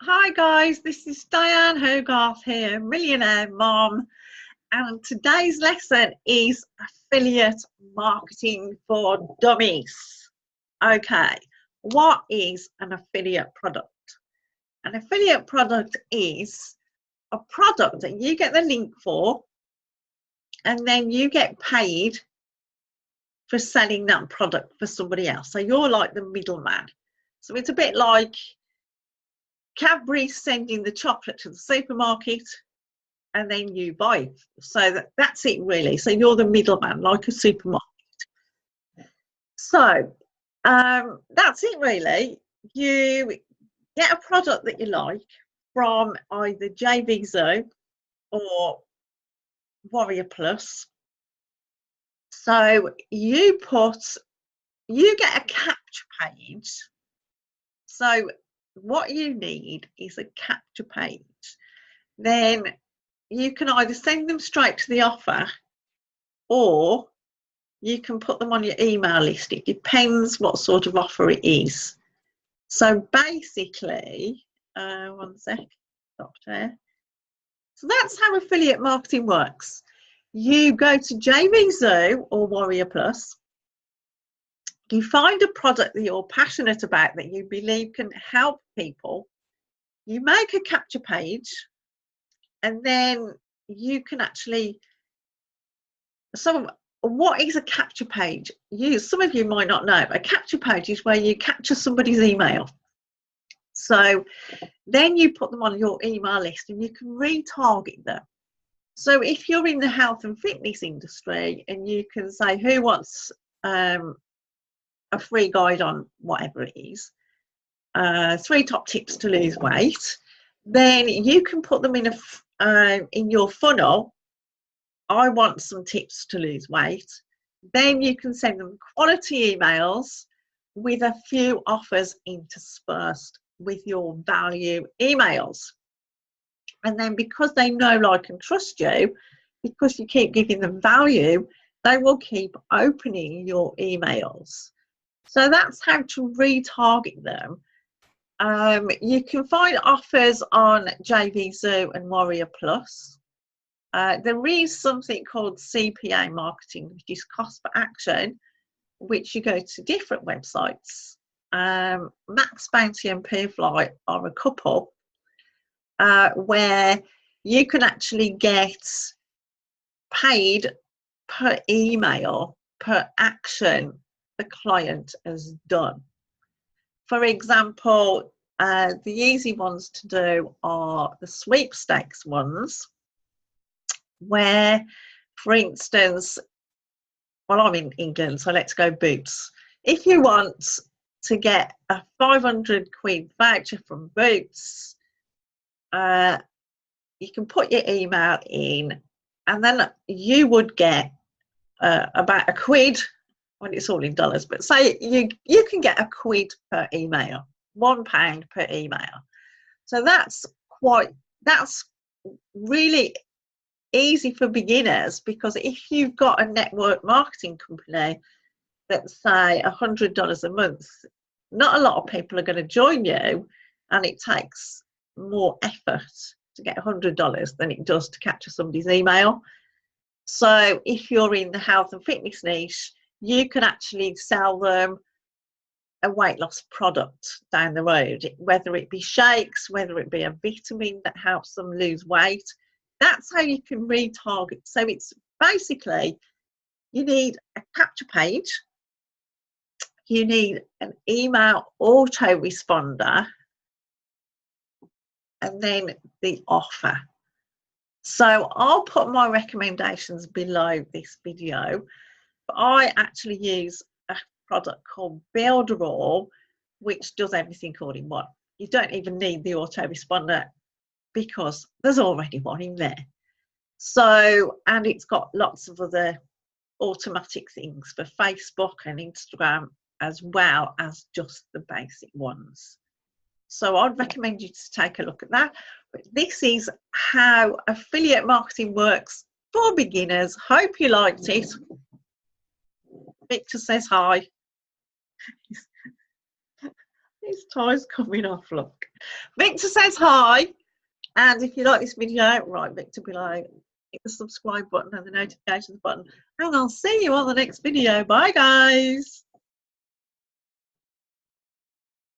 Hi guys, this is Diane Hogarth here, millionaire mom, and today's lesson is affiliate marketing for dummies. Okay, what is an affiliate product? An affiliate product is a product that you get the link for and then you get paid for selling that product for somebody else. So you're like the middleman. So it's a bit like Cadbury sending the chocolate to the supermarket and then you buy it. So that's it really. So you're the middleman, like a supermarket. So that's it really. You get a product that you like from either JVZoo or Warrior Plus. So you get a capture page. So what you need is a capture page. Then you can either send them straight to the offer or you can put them on your email list. It depends what sort of offer it is. So basically, one sec, stop there. So that's how affiliate marketing works. You go to JVZoo or Warrior Plus. You find a product that you're passionate about that you believe can help people. You make a capture page and then you can actually, so what is a capture page? Some of you might not know. A capture page is where you capture somebody's email. So then you put them on your email list and you can retarget them. So if you're in the health and fitness industry and you can say, who wants a free guide on whatever it is, 3 top tips to lose weight, then you can put them in your funnel. I want some tips to lose weight. Then you can send them quality emails with a few offers interspersed with your value emails. And then because they know, like, and trust you, because you keep giving them value, they will keep opening your emails. So that's how to retarget them. You can find offers on JVZoo and Warrior Plus. There is something called CPA marketing, which is cost per action, which you go to different websites. Max Bounty and Peerfly are a couple where you can actually get paid per email, per action the client has done. For example, the easy ones to do are the sweepstakes ones, where, for instance, well, I'm in England, so let's go Boots. If you want to get a 500 quid voucher from Boots, you can put your email in and then you would get about £1. Well, it's all in dollars, but say you can get £1 per email, £1 per email. So that's really easy for beginners, because if you've got a network marketing company that's say $100 a month, not a lot of people are going to join you, and it takes more effort to get $100 than it does to capture somebody's email. So if you're in the health and fitness niche, you can actually sell them a weight loss product down the road, whether it be shakes, whether it be a vitamin that helps them lose weight. That's how you can retarget. So it's basically, you need a capture page, you need an email autoresponder, and then the offer. So I'll put my recommendations below this video, but I actually use a product called Builderall, which does everything all in one. You don't even need the autoresponder because there's already one in there. So, and it's got lots of other automatic things for Facebook and Instagram, as well as just the basic ones. So I'd recommend you to take a look at that. But this is how affiliate marketing works for beginners. Hope you liked it. Victor says hi. His tie's coming off, look. Victor says hi. And if you like this video, write Victor below. Hit the subscribe button and the notifications button. And I'll see you on the next video. Bye, guys.